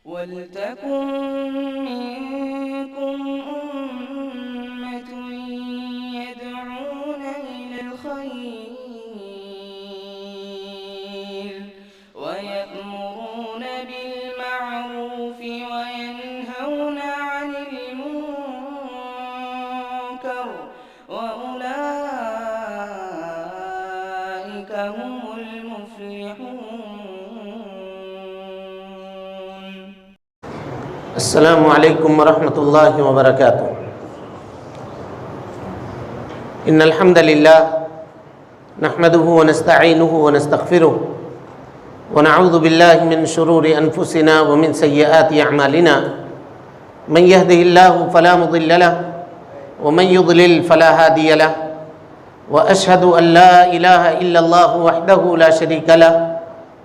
وَلْتَكُن مِّنكُمْ أُمَّةٌ يَدْعُونَ إِلَى الْخَيْرِ وَيَأْمُرُونَ بِالْمَعْرُوفِ وَيَنْهَوْنَ عَنِ الْمُنكَرِ وَأُولَٰئِكَ هُمُ الْمُفْلِحُونَ. السلام علیکم ورحمۃ اللہ وبرکاتہ. ان الحمد للہ نحمده ونستعینه ونستغفره ونعوذ باللہ من شرور انفسنا ومن سیئات اعمالنا. من يهده الله فلا مضل له ومن يضلل فلا هادي له واشهد ان لا اله الا الله وحده لا شريك له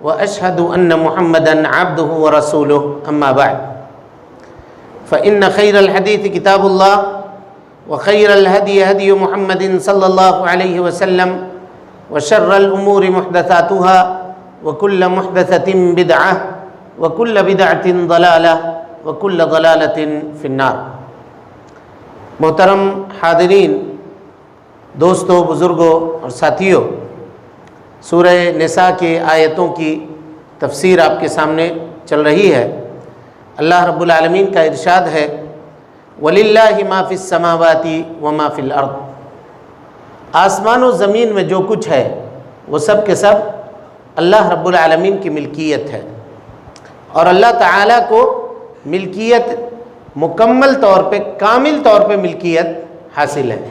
واشهد ان محمدا عبده ورسوله. اما بعد فإن خير الحديث كتاب الله وخير الهدي هدي محمد صلى الله عليه وسلم وشر الأمور محدثاتها وكل محدثة بدعة وكل بدعة ضلالة وكل ضلالة في النار. محترم حاضرین، دوستوں، بزرگوں اور ساتھیوں، سورہ نساء کے آیتوں کی تفسیر آپ کے سامنے چل رہی ہے. اللہ رب العالمین کا ارشاد ہے وَلِلَّهِ مَا فِي السَّمَاوَاتِ وَمَا فِي الْأَرْضِ. آسمان و زمین میں جو کچھ ہے وہ سب کے سب اللہ رب العالمین کی ملکیت ہے، اور اللہ تعالیٰ کو ملکیت مکمل طور پہ، کامل طور پہ ملکیت حاصل ہے،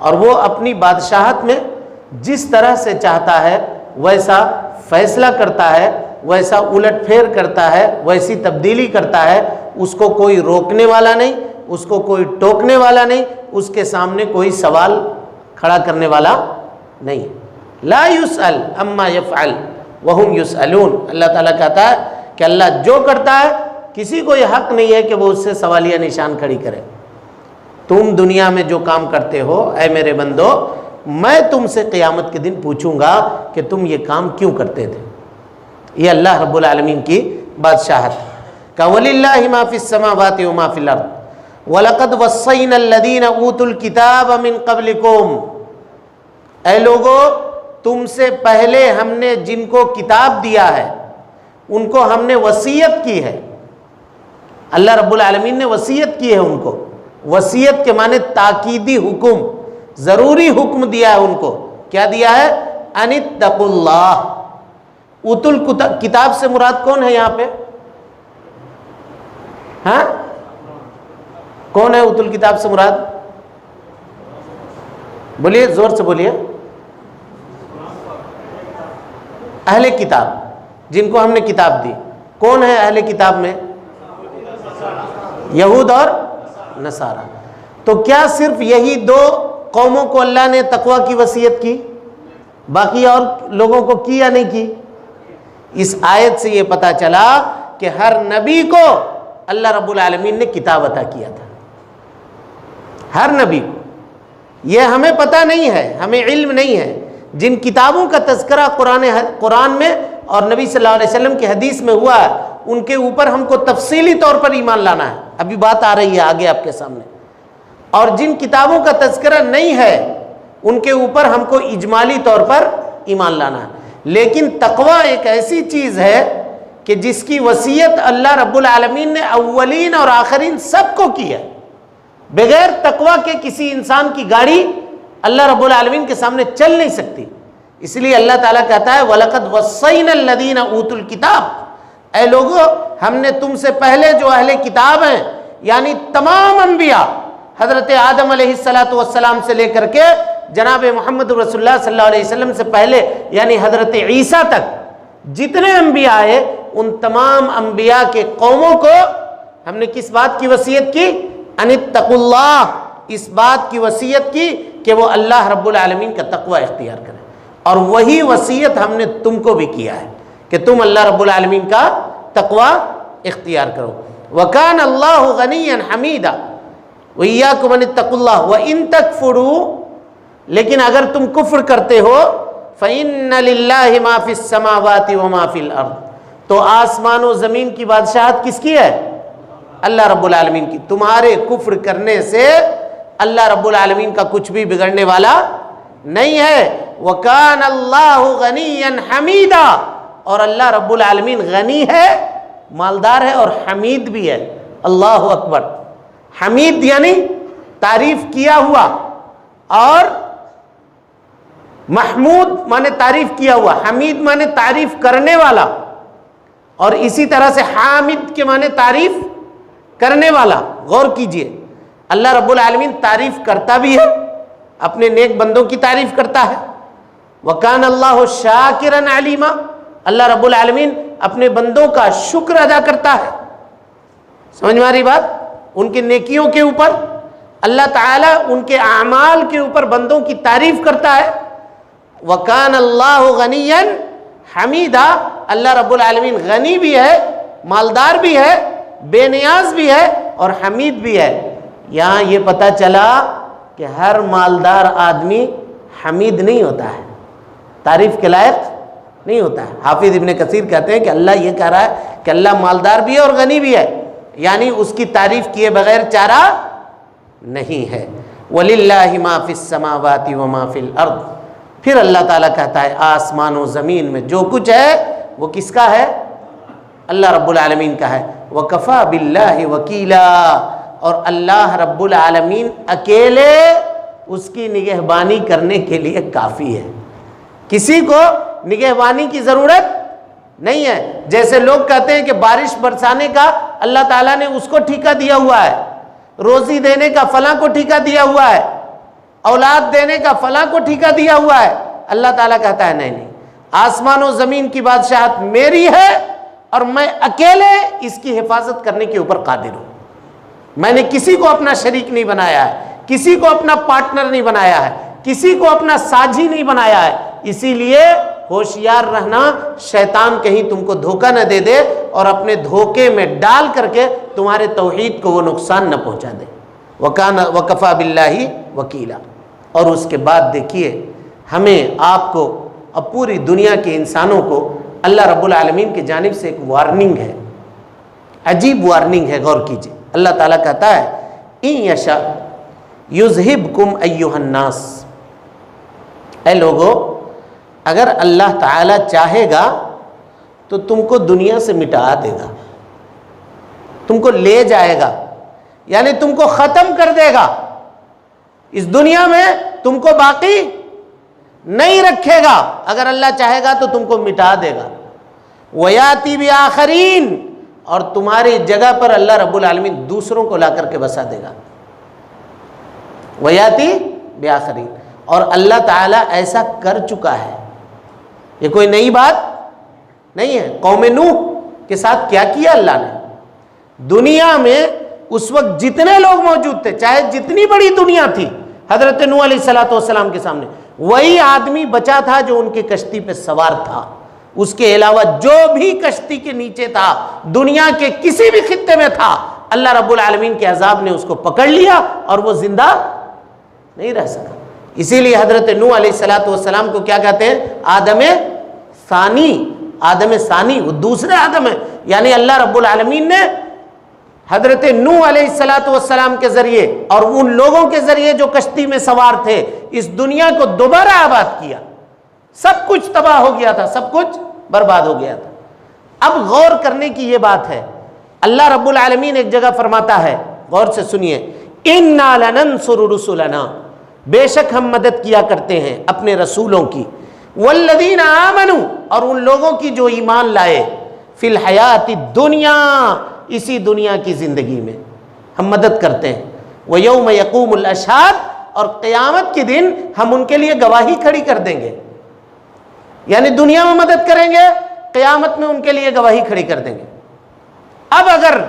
اور وہ اپنی بادشاہت میں جس طرح سے چاہتا ہے ویسا فیصلہ کرتا ہے، ویسا الٹ پھیر کرتا ہے، ویسی تبدیلی کرتا ہے. اس کو کوئی روکنے والا نہیں، اس کو کوئی ٹوکنے والا نہیں، اس کے سامنے کوئی سوال کھڑا کرنے والا نہیں. لا یسأل اما یفعل وہم یسألون. اللہ تعالیٰ کہتا ہے کہ اللہ جو کرتا ہے کسی کو یہ حق نہیں ہے کہ وہ اس سے سوالیہ نشان کھڑی کرے. تم دنیا میں جو کام کرتے ہو اے میرے بندو، میں تم سے قیامت کے دن پوچھوں گا کہ تم یہ کام کیوں کرتے تھے. یہ اللہ رب العالمین کی بادشاہت ہے. کہ وَلِلَّهِ مَا فِي السَّمَاوَاتِ وَمَا فِي الْأَرْضِ وَلَقَدْ وَصَّيْنَا الَّذِينَ أُوتُوا الْكِتَابَ مِنْ قَبْلِكُمْ. اے لوگو، تم سے پہلے ہم نے جن کو کتاب دیا ہے ان کو ہم نے وصیت کی ہے. اللہ رب العالمین نے وصیت کی ہے ان کو. وصیت کے معنی تاکیدی حکم، ضروری حکم دیا ہے ان کو. کیا دیا ہے؟ ان اتقوا اللہ. اوتل کتاب سے مراد کون ہے یہاں پہ؟ ہاں، کون ہے اوتل کتاب سے مراد؟ بولیے، زور سے بولیے. اہل کتاب، جن کو ہم نے کتاب دی. کون ہے اہل کتاب میں؟ یہود اور نصارہ. تو کیا صرف یہی دو قوموں کو اللہ نے تقوی کی وصیت کی، باقی اور لوگوں کو کی یا نہیں کی؟ اس آیت سے یہ پتہ چلا کہ ہر نبی کو اللہ رب العالمین نے کتاب عطا کیا تھا. ہر نبی کو. یہ ہمیں پتہ نہیں ہے، ہمیں علم نہیں ہے. جن کتابوں کا تذکرہ قرآن میں اور نبی صلی اللہ علیہ وسلم کی حدیث میں ہوا ہے، ان کے اوپر ہم کو تفصیلی طور پر ایمان لانا ہے. ابھی بات آ رہی ہے آگے آپ کے سامنے. اور جن کتابوں کا تذکرہ نہیں ہے ان کے اوپر ہم کو اجمالی طور پر ایمان لانا ہے. لیکن تقوی ایک ایسی چیز ہے کہ جس کی وصیت اللہ رب العالمین نے اولین اور آخرین سب کو کی ہے. بغیر تقوی کے کسی انسان کی گاڑی اللہ رب العالمین کے سامنے چل نہیں سکتی. اس لیے اللہ تعالیٰ کہتا ہے وَلَقَدْ وَصَّيْنَا الَّذِينَ أُوتُوا الْكِتَابَ. اے لوگو، ہم نے تم سے پہلے جو اہل کتاب ہیں یعنی تمام انبیاء، حضرت آدم علیہ السلام سے لے کر کے جناب محمد رسول اللہ صلی اللہ علیہ وسلم سے پہلے یعنی حضرت عیسیٰ تک جتنے انبیاء آئے، ان تمام انبیاء کے قوموں کو ہم نے کس بات کی وصیت کی؟ ان اتقوا اللہ. اس بات کی وصیت کی کہ وہ اللہ رب العالمین کا تقوی اختیار کریں. اور وہی وصیت ہم نے تم کو بھی کیا ہے کہ تم اللہ رب العالمین کا تقوی اختیار کرو. وَكَانَ اللَّهُ غَنِيًّا حَمِيدًا وَإِيَّاكُمْ أَنِ اتَّقُوا اللَّهَ وَإِن تَكْفُرُوا. لیکن اگر تم کفر کرتے ہو فَإِنَّ لِلَّهِ مَا فِي السَّمَاوَاتِ وَمَا فِي الْأَرْضِ. تو آسمان و زمین کی بادشاہت کس کی ہے؟ اللہ رب العالمین کی. تمہارے کفر کرنے سے اللہ رب العالمین کا کچھ بھی بگڑنے والا نہیں ہے. وَكَانَ اللَّهُ غَنِيًّا حَمِيدًا, اور اللہ رب العالمین غنی ہے, مالدار ہے, اور حمید بھی ہے. اللہ اکبر. حمید یعنی تعریف کیا ہوا, اور محمود مانے تعریف کیا ہوا, حمید مانے تعریف کرنے والا, اور اسی طرح سے حامد کے مانے تعریف کرنے والا. غور کیجئے, اللہ رب العالمین تعریف کرتا بھی ہے, اپنے نیک بندوں کی تعریف کرتا ہے. وَكَانَ اللَّهُ شَاكِرًا عَلِيمًا, اللہ رب العالمین اپنے بندوں کا شکر ادا کرتا ہے. سمجھ میں آ رہی بات؟ ان کے نیکیوں کے اوپر اللہ تعالیٰ ان کے اعمال کے اوپر بندوں کی تعریف کرتا ہے. وَكَانَ اللَّهُ غَنِيًّا حَمِيدًا, اللہ رب العالمین غنی بھی ہے, مالدار بھی ہے, بے نیاز بھی ہے, اور حمید بھی ہے. یہاں یہ پتہ چلا کہ ہر مالدار آدمی حمید نہیں ہوتا ہے, تعریف کے لائق نہیں ہوتا ہے. حافظ ابن کثیر کہتے ہیں کہ اللہ یہ کہہ رہا ہے کہ اللہ مالدار بھی ہے اور غنی بھی ہے, یعنی اس کی تعریف کیے بغیر چارہ نہیں ہے. وَلِلَّهِ مَا فِي السَّمَاوَاتِ وَمَا فِي الْأَرْضِ, پھر اللہ تعالیٰ کہتا ہے آسمان و زمین میں جو کچھ ہے وہ کس کا ہے؟ اللہ رب العالمین کا ہے. وَكَفَى بِاللَّهِ وَكِيلًا, اور اللہ رب العالمین اکیلے اس کی نگہبانی کرنے کے لیے کافی ہے. کسی کو نگہبانی کی ضرورت نہیں ہے. جیسے لوگ کہتے ہیں کہ بارش برسانے کا اللہ تعالیٰ نے اس کو ٹھیکہ دیا ہوا ہے, روزی دینے کا فلاں کو ٹھیکہ دیا ہوا ہے, اولاد دینے کا فلاں کو ٹھیکہ دیا ہوا ہے. اللہ تعالیٰ کہتا ہے نہیں, آسمان و زمین کی بادشاہت میری ہے, اور میں اکیلے اس کی حفاظت کرنے کے اوپر قادر ہوں. میں نے کسی کو اپنا شریک نہیں بنایا ہے, کسی کو اپنا پارٹنر نہیں بنایا ہے, کسی کو اپنا ساجھی نہیں بنایا ہے. اسی لیے ہوشیار رہنا, شیطان کہیں تم کو دھوکہ نہ دے دے اور اپنے دھوکے میں ڈال کر کے تمہارے توحید کو وہ نقصان نہ پہنچا دے. وَكَفَى بِاللَّهِ وَكِيلًا. اور اس کے بعد دیکھیے ہمیں, آپ کو, اب پوری دنیا کے انسانوں کو اللہ رب العالمین کی جانب سے ایک وارننگ ہے, عجیب وارننگ ہے. غور کیجئے, اللہ تعالیٰ کہتا ہے اِن یشاء یذہبکم ایھا الناس, اے لوگو اگر اللہ تعالیٰ چاہے گا تو تم کو دنیا سے مٹا دے گا, تم کو لے جائے گا, یعنی تم کو ختم کر دے گا. اس دنیا میں تم کو باقی نہیں رکھے گا. اگر اللہ چاہے گا تو تم کو مٹا دے گا. وَيَأْتِي بِآخَرِينَ, اور تمہاری جگہ پر اللہ رب العالمین دوسروں کو لا کر کے بسا دے گا. وَيَأْتِي بِآخَرِينَ, اور اللہ تعالیٰ ایسا کر چکا ہے, یہ کوئی نئی بات نہیں ہے. قوم نوح کے ساتھ کیا کیا اللہ نے؟ دنیا میں اس وقت جتنے لوگ موجود تھے, چاہے جتنی بڑی دنیا تھی, حضرت نوح علیہ السلام کے سامنے وہی آدمی بچا تھا جو ان کی کشتی پہ سوار تھا. اس کے علاوہ جو بھی کشتی کے نیچے تھا, دنیا کے کسی بھی خطے میں تھا, اللہ رب العالمین کے عذاب نے اس کو پکڑ لیا اور وہ زندہ نہیں رہ سکا. اسی لیے حضرت نوح علیہ السلام کو کیا کہتے ہیں؟ آدم ثانی. آدم ثانی وہ دوسرے آدم ہیں, یعنی اللہ رب العالمین نے حضرت نوح علیہ السلام کے ذریعے اور ان لوگوں کے ذریعے جو کشتی میں سوار تھے اس دنیا کو دوبارہ آباد کیا. سب کچھ تباہ ہو گیا تھا, سب کچھ برباد ہو گیا تھا. اب غور کرنے کی یہ بات ہے, اللہ رب العالمین ایک جگہ فرماتا ہے, غور سے سنیے, اِنَّا لَنَنْصُرُ رُسُلَنَا, بے شک ہم مدد کیا کرتے ہیں اپنے رسولوں کی, وَالَّذِينَ آمَنُوا, اور ان لوگوں کی جو ایمان لائے, فِي الْحَيَاةِ الدُّنْيَا, اسی دنیا کی زندگی میں ہم مدد کرتے ہیں. وَيَوْمَ يَقُومُ الْأَشْهَادُ, اور قیامت کے دن ہم ان کے لیے گواہی کھڑی کر دیں گے. یعنی دنیا میں مدد کریں گے, قیامت میں ان کے لیے گواہی کھڑی کر دیں گے. اب اگر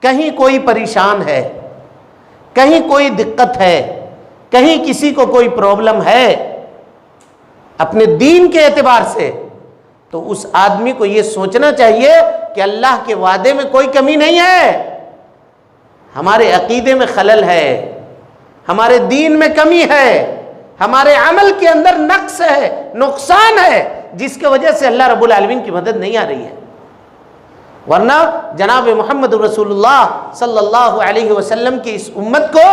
کہیں کوئی پریشان ہے, کہیں کوئی دقت ہے, کہیں کسی کو کوئی پرابلم ہے اپنے دین کے اعتبار سے, تو اس آدمی کو یہ سوچنا چاہیے کہ اللہ کے وعدے میں کوئی کمی نہیں ہے, ہمارے عقیدے میں خلل ہے, ہمارے دین میں کمی ہے, ہمارے عمل کے اندر نقص ہے, نقصان ہے, جس کی وجہ سے اللہ رب العالمین کی مدد نہیں آ رہی ہے. ورنہ جناب محمد رسول اللہ صلی اللہ علیہ وسلم کی اس امت کو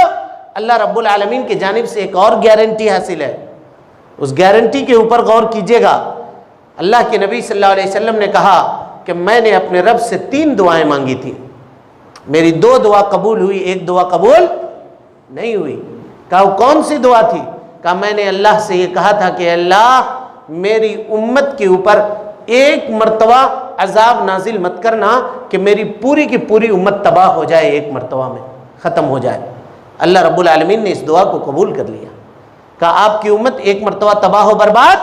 اللہ رب العالمین کی جانب سے ایک اور گارنٹی حاصل ہے. اس گارنٹی کے اوپر غور کیجئے گا. اللہ کے نبی صلی اللہ علیہ وسلم نے کہا کہ میں نے اپنے رب سے 3 دعائیں مانگی تھی, میری 2 دعا قبول ہوئی, 1 دعا قبول نہیں ہوئی. کہا وہ کون سی دعا تھی؟ کہا میں نے اللہ سے یہ کہا تھا کہ اللہ میری امت کے اوپر ایک مرتبہ عذاب نازل مت کرنا کہ میری پوری کی پوری امت تباہ ہو جائے, ایک مرتبہ میں ختم ہو جائے. اللہ رب العالمین نے اس دعا کو قبول کر لیا. کہا آپ کی امت ایک مرتبہ تباہ و برباد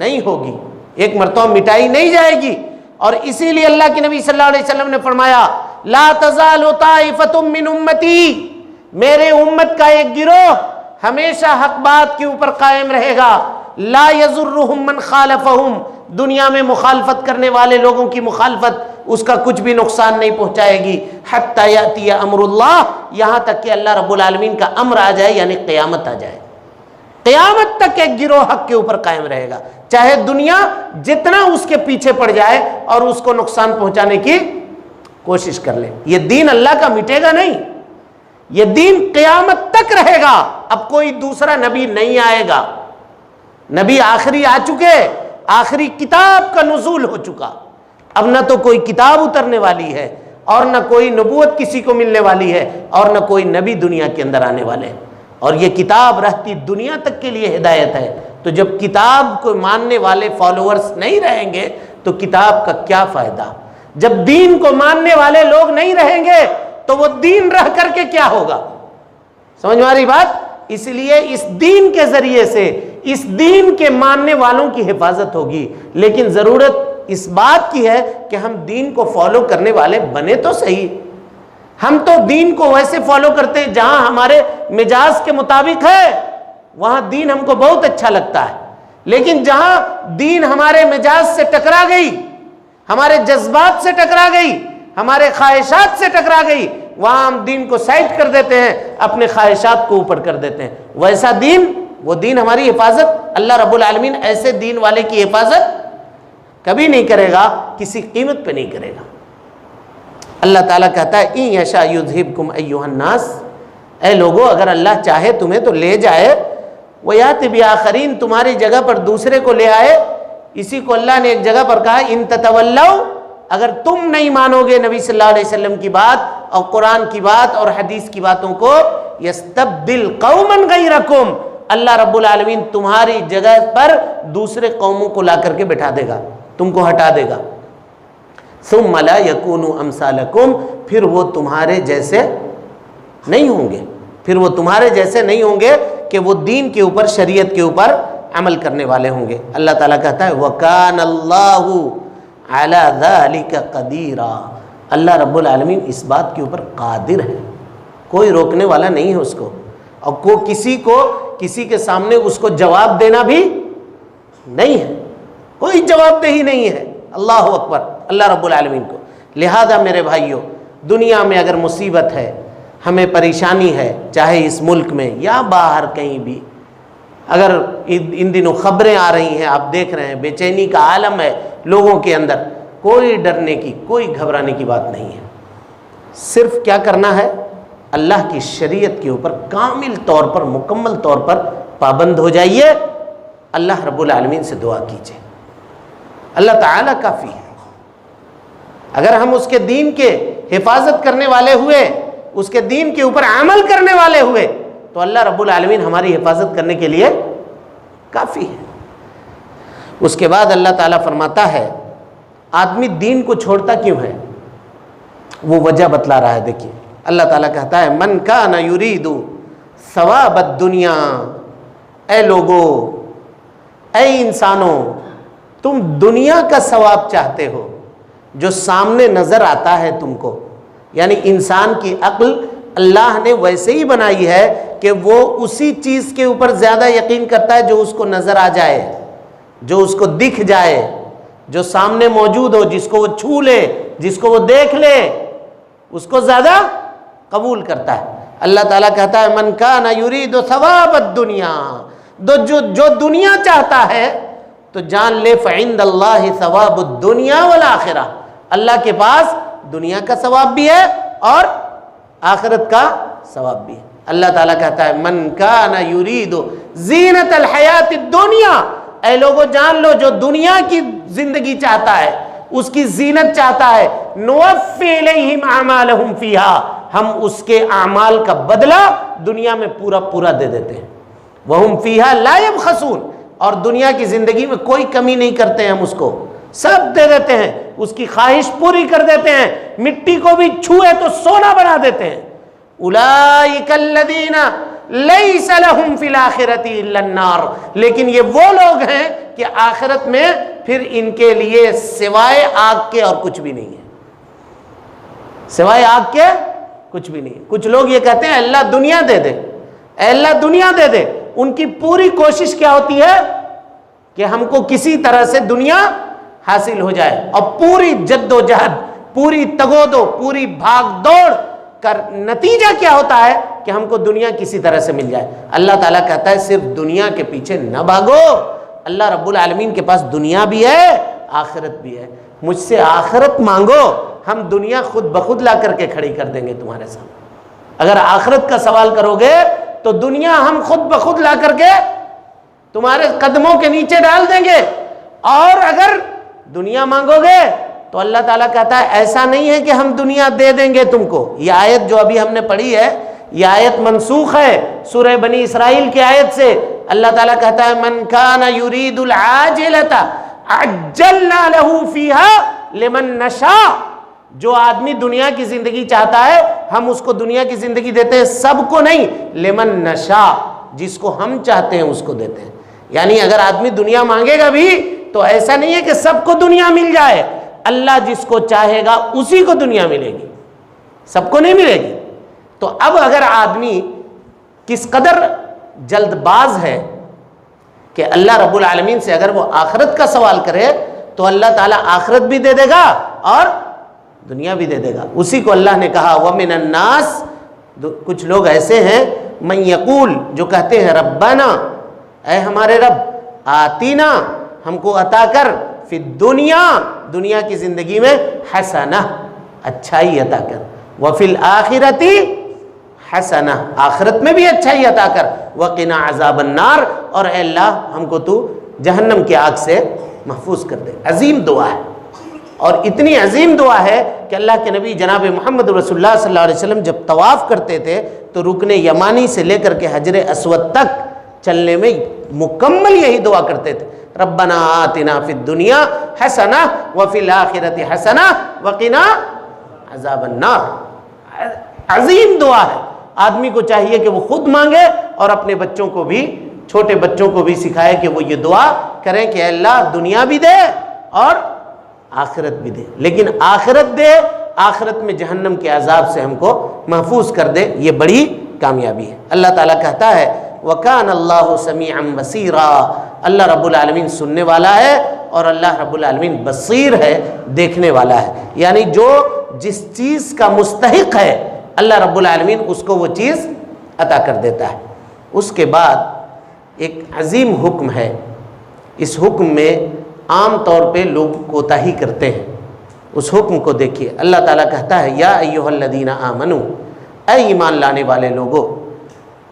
نہیں ہوگی, ایک مرتبہ مٹائی نہیں جائے گی. اور اسی لیے اللہ کے نبی صلی اللہ علیہ وسلم نے فرمایا لا تزال طائفۃ من امتی, میرے امت کا ایک گروہ ہمیشہ حق بات کے اوپر قائم رہے گا. لا یضرهم من خالفهم, دنیا میں مخالفت کرنے والے لوگوں کی مخالفت اس کا کچھ بھی نقصان نہیں پہنچائے گی. حتی یاتی امر اللہ, یہاں تک کہ اللہ رب العالمین کا امر آ جائے, یعنی قیامت آ جائے. قیامت تک ایک گروہ حق کے اوپر قائم رہے گا, چاہے دنیا جتنا اس کے پیچھے پڑ جائے اور اس کو نقصان پہنچانے کی کوشش کر لے. یہ دین اللہ کا مٹے گا نہیں, یہ دین قیامت تک رہے گا. اب کوئی دوسرا نبی نہیں آئے گا, نبی آخری آ چکے, آخری کتاب کا نزول ہو چکا. اب نہ تو کوئی کتاب اترنے والی ہے اور نہ کوئی نبوت کسی کو ملنے والی ہے اور نہ کوئی نبی دنیا کے اندر آنے والے ہیں. اور یہ کتاب رہتی دنیا تک کے لیے ہدایت ہے. تو جب کتاب کو ماننے والے فالوورز نہیں رہیں گے تو کتاب کا کیا فائدہ؟ جب دین کو ماننے والے لوگ نہیں رہیں گے تو وہ دین رہ کر کے کیا ہوگا؟ سمجھ میں آ رہی بات؟ اس لیے اس دین کے ذریعے سے اس دین کے ماننے والوں کی حفاظت ہوگی. لیکن ضرورت اس بات کی ہے کہ ہم دین کو فالو کرنے والے بنے تو صحیح. ہم تو دین کو ویسے فالو کرتے ہیں جہاں ہمارے مزاج کے مطابق ہے, وہاں دین ہم کو بہت اچھا لگتا ہے. لیکن جہاں دین ہمارے مزاج سے ٹکرا گئی, ہمارے جذبات سے ٹکرا گئی, ہمارے خواہشات سے ٹکرا گئی, وہاں ہم دین کو سائڈ کر دیتے ہیں, اپنے خواہشات کو اوپر کر دیتے ہیں. ویسا دین, وہ دین ہماری حفاظت اللہ رب العالمین ایسے دین والے کی حفاظت کبھی نہیں کرے گا, کسی قیمت پہ نہیں کرے گا. اللہ تعالیٰ کہتا ہے ان یشاء یذھبکم ایھا الناس, اے لوگو اگر اللہ چاہے تمہیں تو لے جائے, ویأتی بآخرین, تمہاری جگہ پر دوسرے کو لے آئے. اسی کو اللہ نے ایک جگہ پر کہا ان تتولوا, اگر تم نہیں مانو گے نبی صلی اللہ علیہ وسلم کی بات اور قرآن کی بات اور حدیث کی باتوں کو, یستبدل قوما غیرکم, اللہ رب العالمین تمہاری جگہ پر دوسرے قوموں کو لا کر کے بٹھا دے گا, تم کو ہٹا دے گا. ثم لا یکونوا امثالکم, پھر وہ تمہارے جیسے نہیں ہوں گے, پھر وہ تمہارے جیسے نہیں ہوں گے کہ وہ دین کے اوپر, شریعت کے اوپر عمل کرنے والے ہوں گے. اللہ تعالیٰ کہتا ہے وَكَانَ اللَّهُ عَلَى ذَلِكَ قَدِيرًا, اللہ رب العالمین اس بات کے اوپر قادر ہے, کوئی روکنے والا نہیں ہے اس کو. اور کسی کے سامنے اس کو جواب دینا بھی نہیں ہے, کوئی جواب دہی نہیں ہے. اللہ اکبر, اللہ رب العالمین کو. لہذا میرے بھائیوں, دنیا میں اگر مصیبت ہے, ہمیں پریشانی ہے, چاہے اس ملک میں یا باہر کہیں بھی, اگر ان دنوں خبریں آ رہی ہیں, آپ دیکھ رہے ہیں بے چینی کا عالم ہے لوگوں کے اندر, کوئی ڈرنے کی, کوئی گھبرانے کی بات نہیں ہے. صرف کیا کرنا ہے, اللہ کی شریعت کے اوپر کامل طور پر, مکمل طور پر پابند ہو جائیے. اللہ رب العالمین سے دعا کیجیے, اللہ تعالیٰ کافی ہے. اگر ہم اس کے دین کے حفاظت کرنے والے ہوئے, اس کے دین کے اوپر عمل کرنے والے ہوئے, تو اللہ رب العالمین ہماری حفاظت کرنے کے لیے کافی ہے. اس کے بعد اللہ تعالیٰ فرماتا ہے آدمی دین کو چھوڑتا کیوں ہے, وہ وجہ بتلا رہا ہے. دیکھیے اللہ تعالیٰ کہتا ہے من کان یرید ثواب الدنیا, اے لوگو, اے انسانوں, تم دنیا کا ثواب چاہتے ہو جو سامنے نظر آتا ہے تم کو. یعنی انسان کی عقل اللہ نے ویسے ہی بنائی ہے کہ وہ اسی چیز کے اوپر زیادہ یقین کرتا ہے جو اس کو نظر آ جائے, جو اس کو دکھ جائے, جو سامنے موجود ہو, جس کو وہ چھو لے, جس کو وہ دیکھ لے, اس کو زیادہ قبول کرتا ہے. اللہ تعالیٰ کہتا ہے من کان یرید ثواب الدنیا, جو دنیا چاہتا ہے تو جان لے فعند اللہ ثواب الدنیا والآخرہ, اللہ کے پاس دنیا کا ثواب بھی ہے اور آخرت کا ثواب بھی ہے۔ اللہ تعالیٰ کہتا ہے من کان یرید زینت الحیات الدنیا، اے لوگوں جان لو جو دنیا کی زندگی چاہتا ہے، اس کی زینت چاہتا ہے، نوفی الیہم اعمالہم فیہا، ہم اس کے اعمال کا بدلہ دنیا میں پورا پورا دے دیتے ہیں، وہم فیہا لا یبخسون، اور دنیا کی زندگی میں کوئی کمی نہیں کرتے ہیں، ہم اس کو سب دے دیتے ہیں، اس کی خواہش پوری کر دیتے ہیں، مٹی کو بھی چھوئے تو سونا بنا دیتے ہیں۔ اولئک الذین لیس لہم فی الآخرۃ الا النار، لیکن یہ وہ لوگ ہیں کہ آخرت میں پھر ان کے لیے سوائے آگ کے اور کچھ بھی نہیں ہے، سوائے آگ کے کچھ بھی نہیں۔ کچھ لوگ یہ کہتے ہیں اللہ دنیا دے دے، اے اللہ دنیا دے دے، ان کی پوری کوشش کیا ہوتی ہے کہ ہم کو کسی طرح سے دنیا حاصل ہو جائے، اور پوری جد و جہد، پوری تگودو، پوری بھاگ دوڑ کر نتیجہ کیا ہوتا ہے کہ ہم کو دنیا کسی طرح سے مل جائے۔ اللہ تعالیٰ کہتا ہے صرف دنیا کے پیچھے نہ بھاگو، اللہ رب العالمین کے پاس دنیا بھی ہے آخرت بھی ہے، مجھ سے آخرت مانگو، ہم دنیا خود بخود لا کر کے کھڑی کر دیں گے تمہارے سامنے۔ اگر آخرت کا سوال کرو گے تو دنیا ہم خود بخود لا کر کے تمہارے قدموں کے نیچے ڈال دیں گے، اور اگر دنیا مانگو گے تو اللہ تعالیٰ کہتا ہے ایسا نہیں ہے کہ ہم دنیا دے دیں گے تم کو۔ یہ آیت جو ابھی ہم نے پڑھی ہے یہ آیت منسوخ ہے سورہ بنی اسرائیل کی آیت سے۔ اللہ تعالیٰ کہتا ہے من کان یرید العاجلۃ عجلنا لہ فیہا لمن نشاء، جو آدمی دنیا کی زندگی چاہتا ہے ہم اس کو دنیا کی زندگی دیتے ہیں، سب کو نہیں، لمن نشاء، جس کو ہم چاہتے ہیں اس کو دیتے ہیں۔ یعنی اگر آدمی دنیا مانگے گا بھی تو ایسا نہیں ہے کہ سب کو دنیا مل جائے، اللہ جس کو چاہے گا اسی کو دنیا ملے گی، سب کو نہیں ملے گی۔ تو اب اگر آدمی کس قدر جلد باز ہے کہ اللہ رب العالمین سے اگر وہ آخرت کا سوال کرے تو اللہ تعالیٰ آخرت بھی دے دے گا اور دنیا بھی دے دے گا۔ اسی کو اللہ نے کہا وَمِنَ النَّاسِ، کچھ لوگ ایسے ہیں مَن یقول، جو کہتے ہیں ربنا، اے ہمارے رب، آتینا، ہم کو عطا کر، فی الدنیا، دنیا کی زندگی میں، حسنہ، اچھائی عطا کر، وفی الآخرۃ حسنہ، آخرت میں بھی اچھائی عطا کر، وقنا عذاب النار، اور اے اللہ ہم کو تو جہنم کی آگ سے محفوظ کر دے۔ عظیم دعا ہے، اور اتنی عظیم دعا ہے کہ اللہ کے نبی جناب محمد رسول اللہ صلی اللہ علیہ وسلم جب طواف کرتے تھے تو رکن یمانی سے لے کر کے حجر اسود تک چلنے میں مکمل یہی دعا کرتے تھے، ربنا آتنا فی الدنیا حسنہ وفی الآخرۃ حسنہ وقنا عذاب النار۔ عظیم دعا ہے، آدمی کو چاہیے کہ وہ خود مانگے اور اپنے بچوں کو بھی، چھوٹے بچوں کو بھی سکھائے کہ وہ یہ دعا کریں کہ اے اللہ دنیا بھی دے اور آخرت بھی دے، لیکن آخرت دے، آخرت میں جہنم کے عذاب سے ہم کو محفوظ کر دے، یہ بڑی کامیابی ہے۔ اللہ تعالیٰ کہتا ہے وَكَانَ اللَّهُ سَمِيعًا بَصِيرًا، اللہ رب العالمین سننے والا ہے اور اللہ رب العالمین بصیر ہے، دیکھنے والا ہے، یعنی جو جس چیز کا مستحق ہے اللہ رب العالمین اس کو وہ چیز عطا کر دیتا ہے۔ اس کے بعد ایک عظیم حکم ہے، اس حکم میں عام طور پہ لوگ کوتاہی کرتے ہیں، اس حکم کو دیکھیے۔ اللہ تعالیٰ کہتا ہے یا ایھا الذین آمنو، اے ایمان لانے والے لوگو،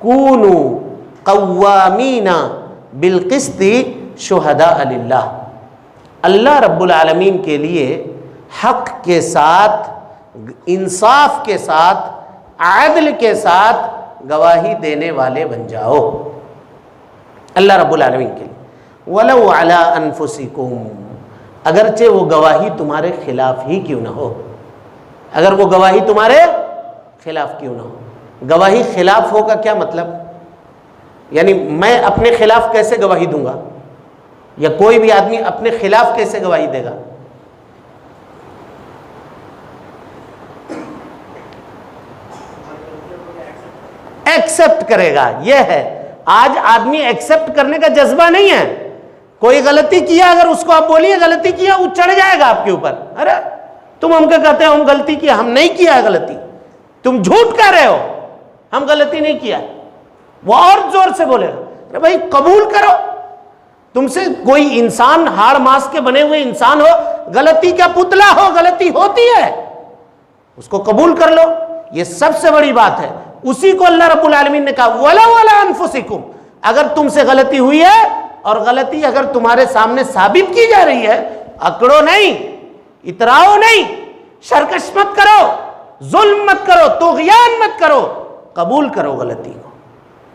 کونوا قوامین بالقسط شہداء للہ، اللہ رب العالمین کے لیے حق کے ساتھ، انصاف کے ساتھ، عدل کے ساتھ گواہی دینے والے بن جاؤ اللہ رب العالمین کے لیے۔ وَلَوْ عَلَىٰ أَنفُسِكُمْ، اگرچہ وہ گواہی تمہارے خلاف ہی کیوں نہ ہو، اگر وہ گواہی تمہارے خلاف کیوں نہ ہو۔ گواہی خلاف ہو کا کیا مطلب؟ یعنی میں اپنے خلاف کیسے گواہی دوں گا، یا کوئی بھی آدمی اپنے خلاف کیسے گواہی دے گا؟ ایکسپٹ کرے گا، یہ ہے۔ آج آدمی ایکسپٹ کرنے کا جذبہ نہیں ہے، کوئی غلطی کیا اگر اس کو آپ بولیے غلطی کیا، وہ چڑھ جائے گا آپ کے اوپر، ارے تم ہم کیا کہتے ہیں ہم غلطی کیا، ہم نہیں کیا ہے غلطی، تم جھوٹ کہہ رہے ہو، ہم غلطی نہیں کیا۔ وہ اور زور سے بولے گا ارے بھائی قبول کرو، تم سے کوئی انسان ہاڑ ماس کے بنے ہوئے انسان ہو، غلطی کا پتلا ہو، غلطی ہوتی ہے، اس کو قبول کر لو، یہ سب سے بڑی بات ہے۔ اسی کو اللہ رب العالمین نے کہا وَلَوْ عَلَىٰ أَنفُسِكُمْ، اگر تم سے غلطی ہوئی ہے اور غلطی اگر تمہارے سامنے ثابت کی جا رہی ہے، اکڑو نہیں، اتراؤ نہیں، شرکش مت کرو، ظلم مت کرو، طغیان مت کرو، قبول کرو غلطی کو،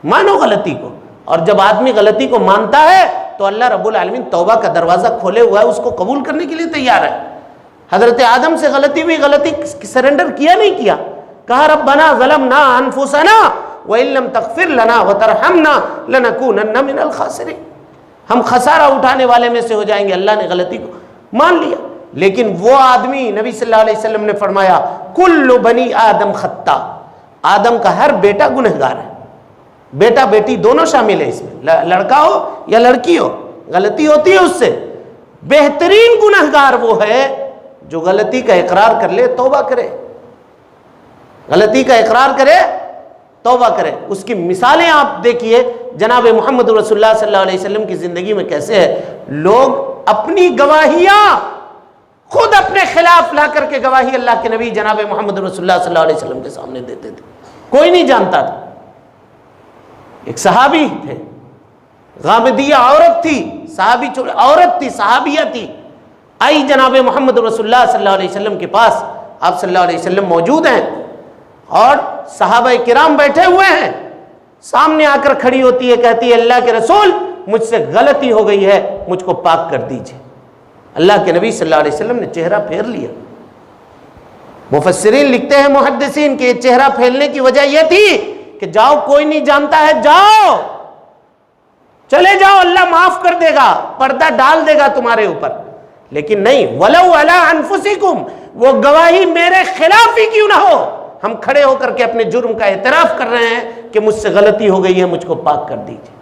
مانو غلطی کو۔ اور جب آدمی غلطی کو مانتا ہے تو اللہ رب العالمین توبہ کا دروازہ کھولے ہوا ہے، اس کو قبول کرنے کے لیے تیار ہے۔ حضرت آدم سے غلطی ہوئی، غلطی سرنڈر کیا نہیں کیا؟ کہا ربنا ظلمنا انفسنا وان لم تغفر لنا وترحمنا لنکونن من الخاسرین، ہم خسارہ اٹھانے والے میں سے ہو جائیں گے۔ اللہ نے غلطی کو مان لیا، لیکن وہ آدمی، نبی صلی اللہ علیہ وسلم نے فرمایا کل بنی آدم خطا، آدم کا ہر بیٹا گنہگار ہے، بیٹا بیٹی دونوں شامل ہے اس میں، لڑکا ہو یا لڑکی ہو، غلطی ہوتی ہے اس سے۔ بہترین گنہگار وہ ہے جو غلطی کا اقرار کر لے، توبہ کرے، غلطی کا اقرار کرے، توبہ کرے۔ اس کی مثالیں آپ دیکھیے جناب محمد رسول اللہ صلی اللہ علیہ وسلم کی زندگی میں کیسے ہے۔ لوگ اپنی گواہیاں خود اپنے خلاف لا کر کے گواہی اللہ کے نبی جناب محمد رسول اللہ صلی اللہ علیہ وسلم کے سامنے دیتے تھے، کوئی نہیں جانتا تھا۔ ایک صحابی تھے، غامدیہ عورت تھی، صحابی عورت تھی، صحابیہ تھی، آئی جناب محمد رسول اللہ صلی اللہ علیہ وسلم کے پاس، آپ صلی اللہ علیہ وسلم موجود ہیں اور صحابہ کرام بیٹھے ہوئے ہیں، سامنے آ کر کھڑی ہوتی ہے، کہتی ہے اللہ کے رسول مجھ سے غلطی ہو گئی ہے، مجھ کو پاک کر دیجئے۔ اللہ کے نبی صلی اللہ علیہ وسلم نے چہرہ پھیر لیا۔ مفسرین لکھتے ہیں، محدثین، کہ یہ چہرہ پھیرنے کی وجہ یہ تھی کہ جاؤ کوئی نہیں جانتا ہے، جاؤ چلے جاؤ، اللہ معاف کر دے گا، پردہ ڈال دے گا تمہارے اوپر۔ لیکن نہیں، وَلَوْ عَلَىٰ أَنفُسِكُمْ، وہ گواہی میرے خلاف ہی کیوں نہ ہو، ہم کھڑے ہو کر کے اپنے جرم کا اعتراف کر رہے ہیں کہ مجھ سے غلطی ہو گئی ہے، مجھ کو پاک کر دیجئے۔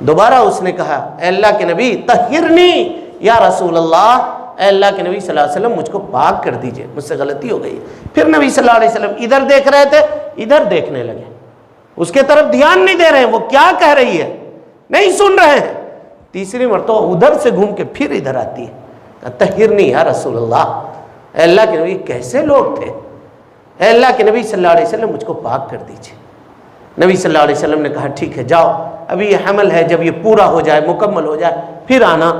دوبارہ اس نے کہا اے اللہ کے نبی طہرنی یا رسول اللہ، اے اللہ کے نبی صلی اللہ علیہ وسلم مجھ کو پاک کر دیجئے، مجھ سے غلطی ہو گئی ہے۔ پھر نبی صلی اللہ علیہ وسلم ادھر دیکھ رہے تھے، ادھر دیکھنے لگے، اس کے طرف دھیان نہیں دے رہے ہیں، وہ کیا کہہ رہی ہے نہیں سن رہے ہیں۔ تیسری مرتبہ ادھر سے گھوم کے پھر ادھر آتی ہے، طہرنی یا رسول اللہ، اے اللہ کے نبی کیسے لوگ تھے، اے اللہ کے نبی صلی اللہ علیہ وسلم مجھ کو پاک کر دیجئے۔ نبی صلی اللہ علیہ وسلم نے کہا ٹھیک ہے جاؤ، ابھی یہ حمل ہے، جب یہ پورا ہو جائے، مکمل ہو جائے پھر آنا۔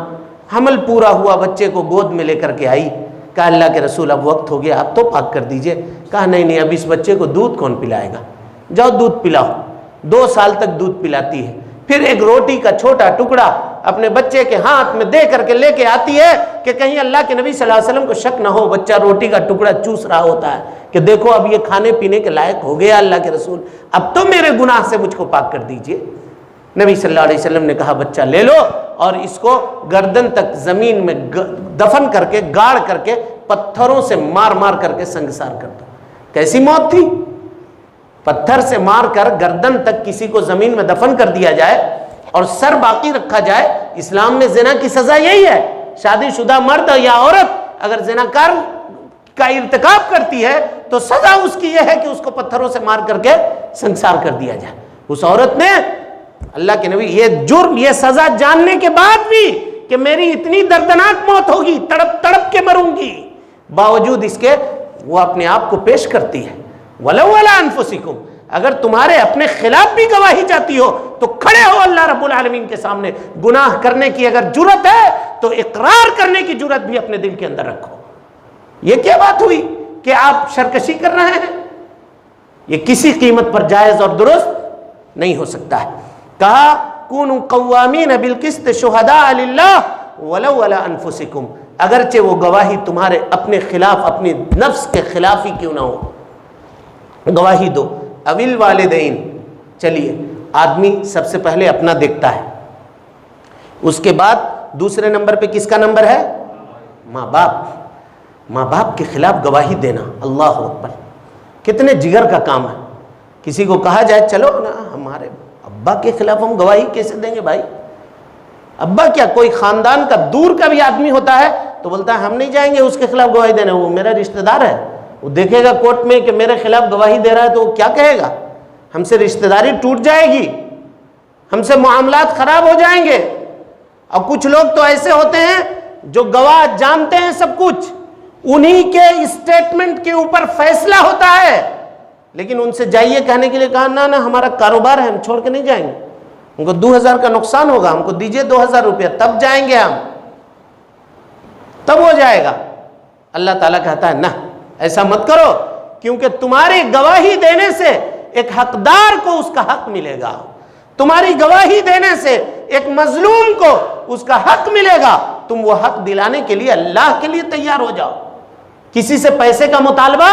حمل پورا ہوا، بچے کو گود میں لے کر کے آئی، کہا اللہ کے رسول اب وقت ہو گیا، اب تو پاک کر دیجئے۔ کہا نہیں نہیں، اب اس بچے کو دودھ کون پلائے گا، جاؤ دودھ پلاؤ۔ 2 سال تک دودھ پلاتی ہے، پھر ایک روٹی کا چھوٹا ٹکڑا اپنے بچے کے ہاتھ میں دے کر کے لے کے آتی ہے کہ کہیں اللہ کے نبی صلی اللہ علیہ وسلم کو شک نہ ہو، بچہ روٹی کا ٹکڑا چوس رہا ہوتا ہے کہ دیکھو اب یہ کھانے پینے کے لائق ہو گیا اللہ کے رسول، اب تو میرے گناہ سے مجھ کو پاک کر دیجئے۔ نبی صلی اللہ علیہ وسلم نے کہا بچہ لے لو اور اس کو گردن تک زمین میں دفن کر کے، گاڑ کر کے، پتھروں سے مار مار کر کے سنگسار کر دو۔ کیسی موت تھی، پتھر سے مار کر گردن تک کسی کو زمین میں دفن کر دیا جائے اور سر باقی رکھا جائے۔ اسلام میں زنا کی سزا یہی ہے، شادی شدہ مرد یا عورت اگر زناکار کا ارتکاب کرتی ہے تو سزا اس کی یہ ہے کہ اس کو پتھروں سے مار کر کے سنگسار کر دیا جائے۔ اس عورت نے، اللہ کے نبی، یہ جرم، یہ سزا جاننے کے بعد بھی کہ میری اتنی دردناک موت ہوگی، تڑپ تڑپ کے مروں گی، باوجود اس کے وہ اپنے آپ کو پیش کرتی ہے۔ وَلَوْ عَلَىٰ أَنفُسِكُمْ، اگر تمہارے اپنے خلاف بھی گواہی جاتی ہو تو کھڑے ہو اللہ رب العالمین کے سامنے۔ گناہ کرنے کی اگر جرت ہے تو اقرار کرنے کی جرت بھی اپنے دل کے اندر رکھو۔ یہ کیا بات ہوئی کہ آپ شرکشی کر رہے ہیں؟ یہ کسی قیمت پر جائز اور درست نہیں ہو سکتا ہے۔ کہا کونوا قوامین بالقسط شہداء للہ ولو علی انفسکم، اگرچہ وہ گواہی تمہارے اپنے خلاف، اپنی نفس کے خلاف ہی کیوں نہ ہو، گواہی دو۔ اویل والدین، چلیے آدمی سب سے پہلے اپنا دیکھتا ہے، اس کے بعد دوسرے نمبر پہ کس کا نمبر ہے؟ ماں باپ۔ ماں باپ کے خلاف گواہی دینا، اللہ اکبر، کتنے جگر کا کام ہے۔ کسی کو کہا جائے چلو نا ہمارے ابا کے خلاف ہم گواہی کیسے دیں گے بھائی؟ ابا کیا، کوئی خاندان کا دور کا بھی آدمی ہوتا ہے تو بولتا ہے ہم نہیں جائیں گے اس کے خلاف گواہی دینے، وہ میرا رشتہ دار ہے، وہ دیکھے گا کورٹ میں کہ میرے خلاف گواہی دے رہا ہے تو وہ کیا کہے گا، ہم سے رشتہ داری ٹوٹ جائے گی، ہم سے معاملات خراب ہو جائیں گے۔ اور کچھ لوگ تو ایسے ہوتے ہیں جو گواہ جانتے ہیں سب کچھ، انہی کے اسٹیٹمنٹ کے اوپر فیصلہ ہوتا ہے، لیکن ان سے جائیے کہنے کے لیے کہا نہ ہمارا کاروبار ہے، ہم چھوڑ کے نہیں جائیں گے، ان کو 2000 کا نقصان ہوگا، ہم کو دیجئے 2000 روپیہ تب جائیں گے ہم، تب ہو جائے گا۔ اللہ تعالیٰ کہتا ہے نہ، ایسا مت کرو، کیونکہ تمہاری گواہی دینے سے ایک حقدار کو اس کا حق ملے گا، تمہاری گواہی دینے سے ایک مظلوم کو اس کا حق ملے گا، تم وہ حق دلانے کے لیے اللہ کے لیے تیار ہو جاؤ، کسی سے پیسے کا مطالبہ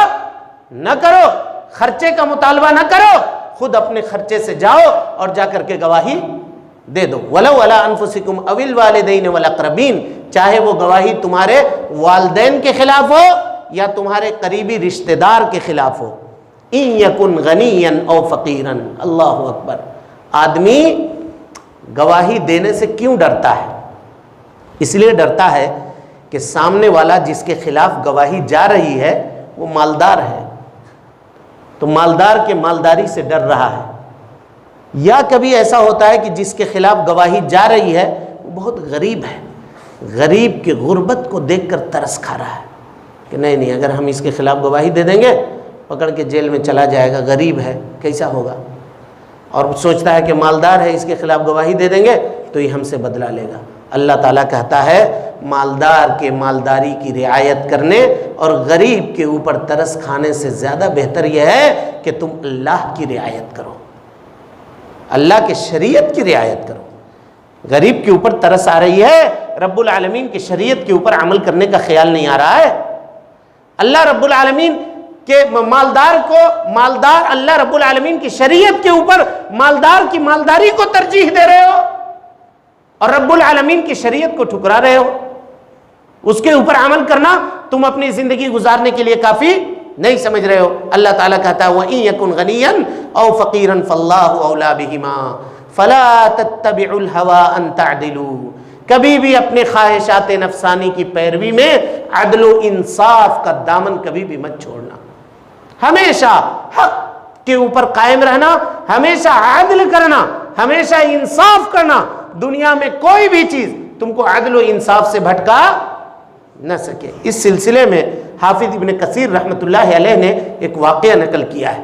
نہ کرو، خرچے کا مطالبہ نہ کرو، خود اپنے خرچے سے جاؤ اور جا کر کے گواہی دے دو۔ وَلَوْ عَلَىٰ أَنفُسِكُمْ أَوِ الْوَالِدَيْنِ وَالْأَقْرَبِينَ، چاہے وہ گواہی تمہارے والدین کے خلاف ہو یا تمہارے قریبی رشتہ دار کے خلاف ہو۔ إِن يَكُنْ غَنِيًّا أَوْ فَقِيرًا، اللہ اکبر۔ آدمی گواہی دینے سے کیوں ڈرتا ہے؟ اس لیے ڈرتا ہے کہ سامنے والا جس کے خلاف گواہی جا رہی ہے وہ مالدار ہے، تو مالدار کے مالداری سے ڈر رہا ہے، یا کبھی ایسا ہوتا ہے کہ جس کے خلاف گواہی جا رہی ہے وہ بہت غریب ہے، غریب کی غربت کو دیکھ کر ترس کھا رہا ہے کہ نہیں اگر ہم اس کے خلاف گواہی دے دیں گے پکڑ کے جیل میں چلا جائے گا، غریب ہے کیسا ہوگا، اور سوچتا ہے کہ مالدار ہے اس کے خلاف گواہی دے دیں گے تو یہ ہم سے بدلہ لے گا۔ اللہ تعالیٰ کہتا ہے مالدار کے مالداری کی رعایت کرنے اور غریب کے اوپر ترس کھانے سے زیادہ بہتر یہ ہے کہ تم اللہ کی رعایت کرو، اللہ کے شریعت کی رعایت کرو۔ غریب کے اوپر ترس آ رہی ہے، رب العالمین کی شریعت کے اوپر عمل کرنے کا خیال نہیں آ رہا ہے، اللہ رب العالمین کہ مالدار اللہ رب العالمین کی شریعت کے اوپر مالدار کی مالداری کو ترجیح دے رہے ہو اور رب العالمین کی شریعت کو ٹھکرا رہے ہو، اس کے اوپر عمل کرنا تم اپنی زندگی گزارنے کے لیے کافی نہیں سمجھ رہے ہو۔ اللہ تعالیٰ کہتا ہے وَإِن يَكُنْ غَنِيًّا أَوْ فَقِيرًا فَاللَّهُ أَوْلَى بِهِمَا فَلَا تَتَّبِعُوا الْهَوَىٰ أَن تَعْدِلُوا، کبھی بھی اپنے خواہشات نفسانی کی پیروی میں عدل و انصاف کا دامن کبھی بھی مت چھوڑنا، ہمیشہ حق کے اوپر قائم رہنا، ہمیشہ عدل کرنا، ہمیشہ انصاف کرنا، دنیا میں کوئی بھی چیز تم کو عدل و انصاف سے بھٹکا نہ سکے۔ اس سلسلے میں حافظ ابن کثیر رحمۃ اللہ علیہ نے ایک واقعہ نقل کیا ہے،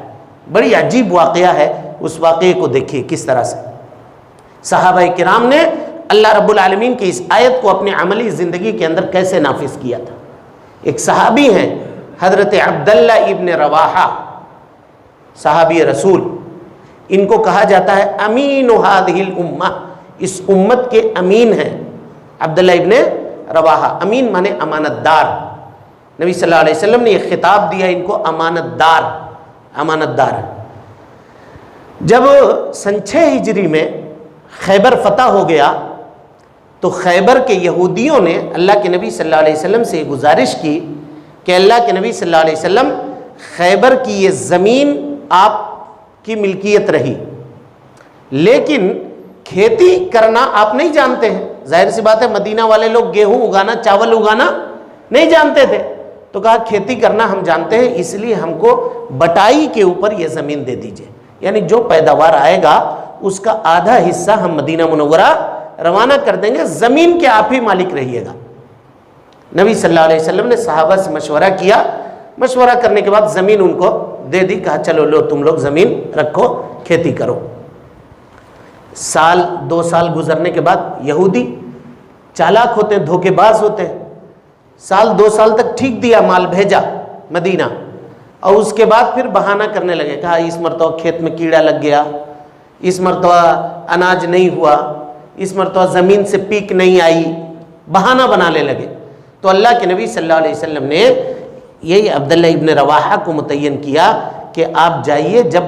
بڑی عجیب واقعہ ہے، اس واقعے کو دیکھیے کس طرح سے صحابہ کرام نے اللہ رب العالمین کی اس آیت کو اپنی عملی زندگی کے اندر کیسے نافذ کیا تھا۔ ایک صحابی ہیں حضرت عبداللہ ابن رواحہ، صحابی رسول، ان کو کہا جاتا ہے امین هذه الامہ، اس امت کے امین ہیں عبداللہ ابن رواحہ۔ امین مانے امانت دار، نبی صلی اللہ علیہ وسلم نے یہ خطاب دیا ان کو امانت دار۔ جب سن 6 ہجری میں خیبر فتح ہو گیا تو خیبر کے یہودیوں نے اللہ کے نبی صلی اللہ علیہ وسلم سے گزارش کی کہ اللہ کے نبی صلی اللہ علیہ وسلم خیبر کی یہ زمین آپ کی ملکیت رہی، لیکن کھیتی کرنا آپ نہیں جانتے ہیں، ظاہر سی بات ہے مدینہ والے لوگ گیہوں اگانا چاول اگانا نہیں جانتے تھے، تو کہا کھیتی کرنا ہم جانتے ہیں، اس لیے ہم کو بٹائی کے اوپر یہ زمین دے دیجئے، یعنی جو پیداوار آئے گا اس کا آدھا حصہ ہم مدینہ منورہ روانہ کر دیں گے، زمین کے آپ ہی مالک رہیے گا۔ نبی صلی اللہ علیہ وسلم نے صحابہ سے مشورہ کیا، مشورہ کرنے کے بعد زمین ان کو دے دی، کہا چلو لو تم لوگ زمین رکھو کھیتی کرو۔ 2 سال گزرنے کے بعد یہودی چالاک ہوتے ہیں، دھوکے باز ہوتے ہیں، 2 سال تک ٹھیک دیا، مال بھیجا مدینہ، اور اس کے بعد پھر بہانہ کرنے لگے، کہا اس مرتبہ کھیت میں کیڑا لگ گیا، اس مرتبہ اناج نہیں ہوا، اس مرتبہ زمین سے پیک نہیں آئی، بہانہ بنانے لگے۔ تو اللہ کے نبی صلی اللہ علیہ وسلم نے یہی عبداللہ ابن رواحہ کو متعین کیا کہ آپ جائیے، جب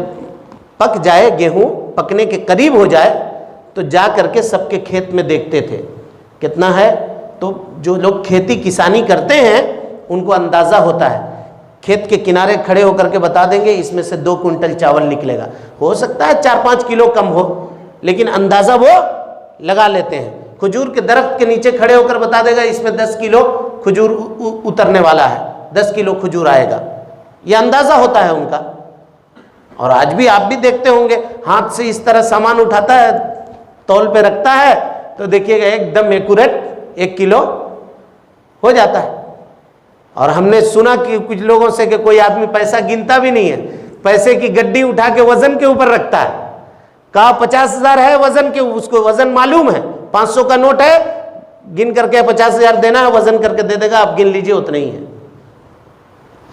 پک جائے گیہوں، پکنے کے قریب ہو جائے تو جا کر کے سب کے کھیت میں دیکھتے تھے کتنا ہے، تو جو لوگ کھیتی کسانی کرتے ہیں ان کو اندازہ ہوتا ہے، کھیت کے کنارے کھڑے ہو کر کے بتا دیں گے اس میں سے 2 کنٹل چاول نکلے گا، ہو سکتا ہے 4-5 کلو کم ہو، لیکن اندازہ وہ لگا لیتے ہیں۔ کھجور کے درخت کے نیچے کھڑے ہو کر بتا دے گا اس میں 10 کلو کھجور اترنے والا ہے، 10 کلو کھجور آئے گا، یہ اندازہ ہوتا ہے ان کا۔ اور آج بھی آپ بھی دیکھتے ہوں گے، ہاتھ سے اس طرح سامان اٹھاتا ہے، تول پہ رکھتا ہے، تو دیکھیے گا ایک دم ایکوریٹ 1 کلو ہو جاتا ہے. اور ہم نے سنا کہ کچھ لوگوں سے کہ کوئی آدمی پیسہ گنتا بھی نہیں ہے, پیسے کی گڈی اٹھا کے وزن کے اوپر رکھتا ہے. کہا 50,000 ہے وزن کے, اس کو وزن معلوم ہے, 500 کا نوٹ ہے, گن کر کے 50,000 دینا ہے, وزن کر کے دے دے گا, آپ گن لیجئے اتنا ہی ہے.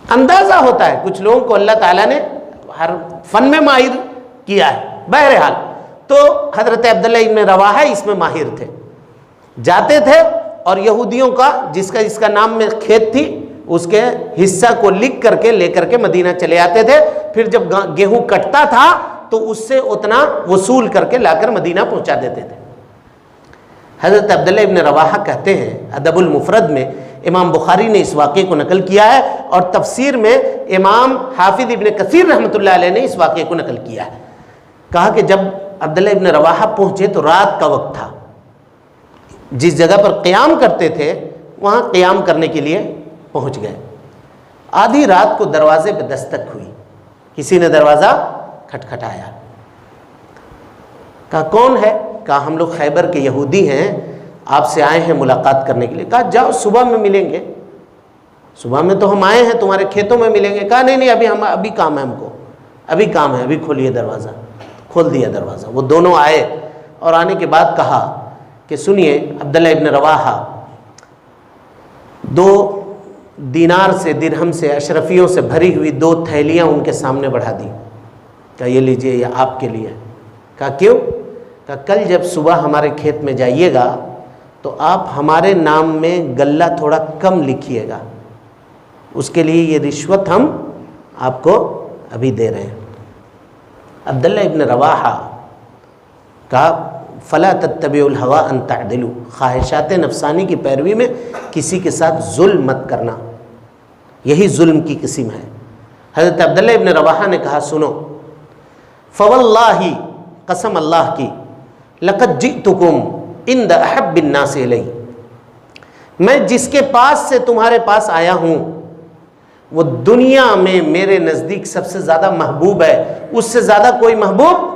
اندازہ ہوتا ہے. کچھ لوگوں کو اللہ تعالیٰ نے ہر فن میں ماہر کیا ہے. بہرحال تو حضرت عبداللہ ابن رواحہ اس میں ماہر تھے. جاتے تھے اور یہودیوں کا جس کا نام میں کھیت تھی اس کے حصہ کو لکھ کر کے لے کر کے مدینہ چلے آتے تھے. پھر جب گیہوں کٹتا تھا تو اس سے اتنا وصول کر کے لا کر مدینہ پہنچا دیتے تھے. حضرت عبداللہ ابن رواحہ کہتے ہیں ادب المفرد میں, امام بخاری نے اس واقعے کو نقل کیا ہے اور تفسیر میں امام حافظ ابن کثیر رحمۃ اللہ علیہ نے اس واقعے کو نقل کیا ہے. کہا کہ جب عبداللہ ابن رواحہ پہنچے تو رات کا وقت تھا. جس جگہ پر قیام کرتے تھے وہاں قیام کرنے کے لیے پہنچ گئے. آدھی رات کو دروازے پہ دستک ہوئی, کسی نے دروازہ کھٹکھٹایا. کہا کون ہے؟ کہا ہم لوگ خیبر کے یہودی ہیں, آپ سے آئے ہیں ملاقات کرنے کے لیے. کہا جاؤ صبح میں ملیں گے, صبح میں تو ہم آئے ہیں تمہارے کھیتوں میں ملیں گے. کہا نہیں ابھی کام ہے, ہم کو ابھی کام ہے, ابھی کھولیے دروازہ. کھول دیا دروازہ. وہ دونوں آئے اور آنے کے بعد کہا کہ سنیے, عبداللہ ابن رواحہ 2 دینار سے درہم سے اشرفیوں سے بھری ہوئی 2 تھیلیاں ان کے سامنے بڑھا دی. کہا یہ لیجئے, یہ آپ کے لیے. کہا کیوں؟ کہا کل جب صبح ہمارے کھیت میں جائیے گا تو آپ ہمارے نام میں غلہ تھوڑا کم لکھیے گا, اس کے لیے یہ رشوت ہم آپ کو ابھی دے رہے ہیں. عبداللہ ابن رواحہ کہا فلا تتبعوا الهوى ان تعدلوا, خواہشات نفسانی کی پیروی میں کسی کے ساتھ ظلم مت کرنا, یہی ظلم کی قسم ہے. حضرت عبداللہ ابن رواحہ نے کہا سنو, فواللہ, قسم اللہ کی, لقد جئتکم عند احب الناس الی, میں جس کے پاس سے تمہارے پاس آیا ہوں وہ دنیا میں میرے نزدیک سب سے زیادہ محبوب ہے, اس سے زیادہ کوئی محبوب